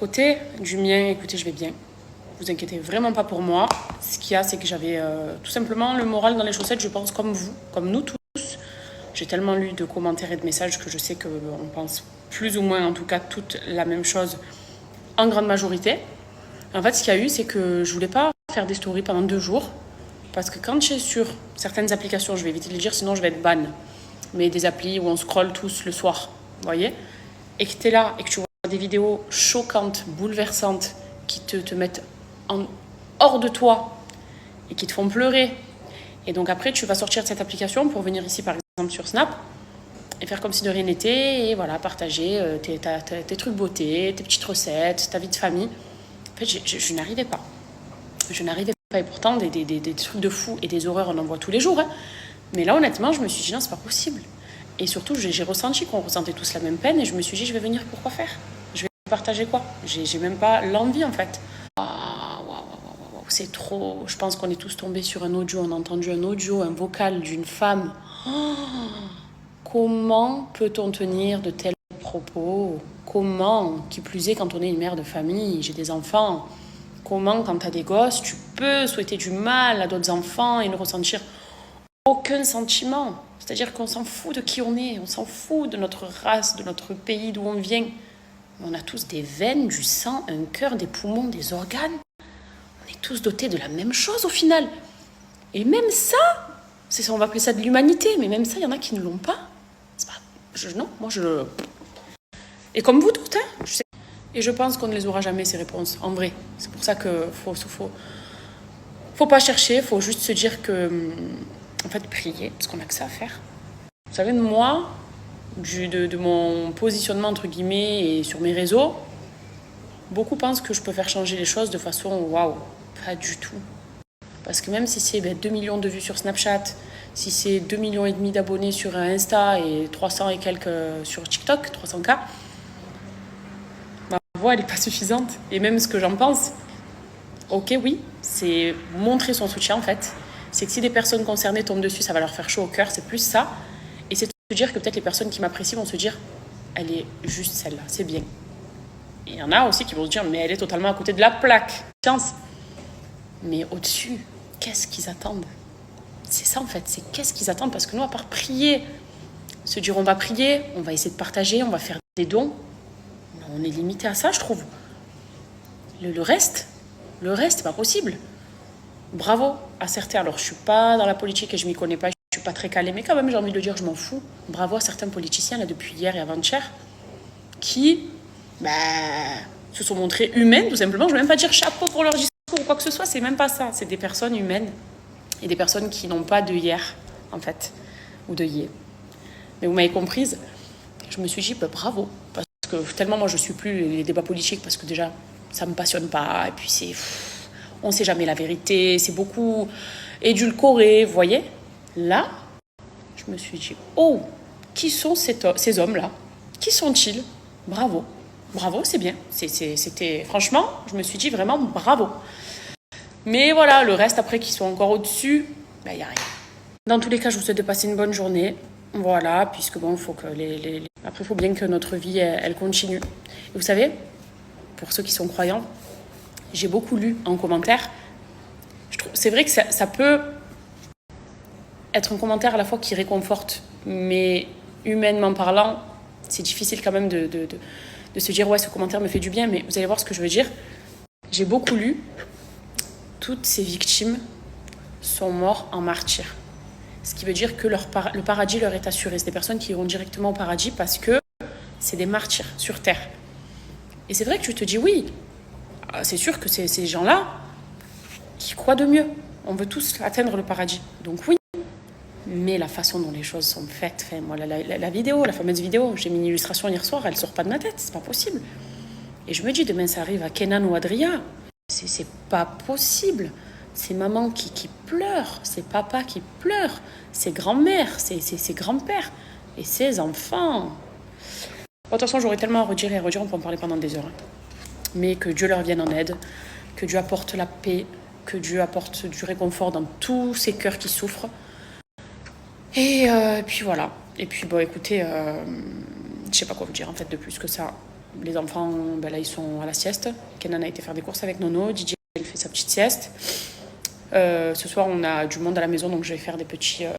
Côté du mien, écoutez, je vais bien. Vous inquiétez vraiment pas pour moi. Ce qu'il y a, c'est que j'avais tout simplement le moral dans les chaussettes, je pense, comme vous, comme nous tous. J'ai tellement lu de commentaires et de messages que je sais qu'on pense plus ou moins, en tout cas, toutes la même chose, en grande majorité. En fait, ce qu'il y a eu, c'est que je voulais pas faire des stories pendant 2 jours. Parce que quand je suis sur certaines applications, je vais éviter de le dire, sinon je vais être ban. Mais des applis où on scrolle tous le soir, vous voyez, et que tu es là et que tu vois des vidéos choquantes, bouleversantes, qui te mettent hors de toi et qui te font pleurer. Et donc après, tu vas sortir de cette application pour venir ici, par exemple, sur Snap, et faire comme si de rien n'était, et voilà, partager tes trucs beauté, tes petites recettes, ta vie de famille. En fait, je n'arrivais pas. Je n'arrivais pas. Et pourtant, des trucs de fou et des horreurs, on en voit tous les jours. Hein. Mais là, honnêtement, je me suis dit, non, c'est pas possible. Et surtout, j'ai ressenti qu'on ressentait tous la même peine, et je me suis dit, je vais venir pour quoi faire ? Je vais partager quoi ? J'ai même pas l'envie, en fait. C'est trop. Je pense qu'on est tous tombés sur un audio, on a entendu un audio, un vocal d'une femme. Comment peut-on tenir de tels propos ? Comment, qui plus est quand on est une mère de famille, j'ai des enfants, comment quand t'as des gosses, tu peux souhaiter du mal à d'autres enfants et ne ressentir aucun sentiment ? C'est-à-dire qu'on s'en fout de qui on est, on s'en fout de notre race, de notre pays, d'où on vient. On a tous des veines, du sang, un cœur, des poumons, des organes. On est tous dotés de la même chose au final. Et même ça, on va appeler ça de l'humanité, mais même ça, il y en a qui ne l'ont pas. C'est pas non, moi je... Et comme vous toutes, hein, je sais. Et je pense qu'on ne les aura jamais, ces réponses, en vrai. C'est pour ça que faut pas chercher, faut juste se dire que... En fait, prier, parce qu'on n'a que ça à faire. Vous savez, moi, de mon positionnement, entre guillemets, et sur mes réseaux, beaucoup pensent que je peux faire changer les choses de façon waouh, pas du tout. Parce que même si c'est 2 millions de vues sur Snapchat, si c'est 2,5 millions d'abonnés sur Insta et 300 et quelques sur TikTok, 300K, ma voix, elle n'est pas suffisante. Et même ce que j'en pense, ok, oui, c'est montrer son soutien, en fait. C'est que si des personnes concernées tombent dessus, ça va leur faire chaud au cœur, c'est plus ça. Et c'est de se dire que peut-être les personnes qui m'apprécient vont se dire, elle est juste celle-là, c'est bien. Et il y en a aussi qui vont se dire, mais elle est totalement à côté de la plaque. Chance. Mais au-dessus, qu'est-ce qu'ils attendent ? C'est ça en fait, c'est qu'est-ce qu'ils attendent ? Parce que nous, à part prier, se dire on va prier, on va essayer de partager, on va faire des dons, on est limité à ça, je trouve. Le reste, c'est pas possible. Bravo à certains. Alors, je suis pas dans la politique et je m'y connais pas, je suis pas très calée, mais quand même, j'ai envie de le dire, je m'en fous. Bravo à certains politiciens, là, depuis hier et avant-hier, qui se sont montrés humaines, tout simplement. Je ne vais même pas dire chapeau pour leur discours ou quoi que ce soit, c'est même pas ça. C'est des personnes humaines et des personnes qui n'ont pas de hier, en fait, ou de hier. Mais vous m'avez comprise, je me suis dit, bravo. Parce que tellement, moi, je suis plus les débats politiques, parce que déjà, ça me passionne pas. Et puis, on sait jamais la vérité, c'est beaucoup édulcoré, vous voyez. Là, je me suis dit, oh, qui sont ces hommes-là ? Qui sont-ils ? Bravo. Bravo, c'est bien. C'était, franchement, je me suis dit vraiment bravo. Mais voilà, le reste, après, qui sont encore au-dessus, il n'y a rien. Dans tous les cas, je vous souhaite de passer une bonne journée. Voilà, puisque bon, il faut que après, il faut bien que notre vie, elle continue. Et vous savez, pour ceux qui sont croyants, j'ai beaucoup lu en commentaire. C'est vrai que ça peut être un commentaire à la fois qui réconforte, mais humainement parlant, c'est difficile quand même de se dire, ouais, ce commentaire me fait du bien, mais vous allez voir ce que je veux dire. J'ai beaucoup lu, toutes ces victimes sont mortes en martyrs. Ce qui veut dire que le paradis leur est assuré. C'est des personnes qui iront directement au paradis parce que c'est des martyrs sur terre. Et c'est vrai que tu te dis, oui, c'est sûr que c'est ces gens-là qui croient de mieux. On veut tous atteindre le paradis. Donc oui, mais la façon dont les choses sont faites, moi, la vidéo, la fameuse vidéo, j'ai mis une illustration hier soir, elle sort pas de ma tête, c'est pas possible. Et je me dis, demain ça arrive à Kenan ou Adria, c'est pas possible. C'est maman qui pleure, c'est papa qui pleure, c'est grand-mère, c'est grand-père, et ses enfants. Bon, de toute façon, j'aurais tellement à redire et à redire, on peut en parler pendant des heures. Mais que Dieu leur vienne en aide, que Dieu apporte la paix, que Dieu apporte du réconfort dans tous ces cœurs qui souffrent. Et puis voilà. Et puis bon, écoutez, je sais pas quoi vous dire en fait de plus que ça. Les enfants, là, ils sont à la sieste. Kenan a été faire des courses avec Nono. DJ, elle fait sa petite sieste. Ce soir, on a du monde à la maison, donc je vais faire des petits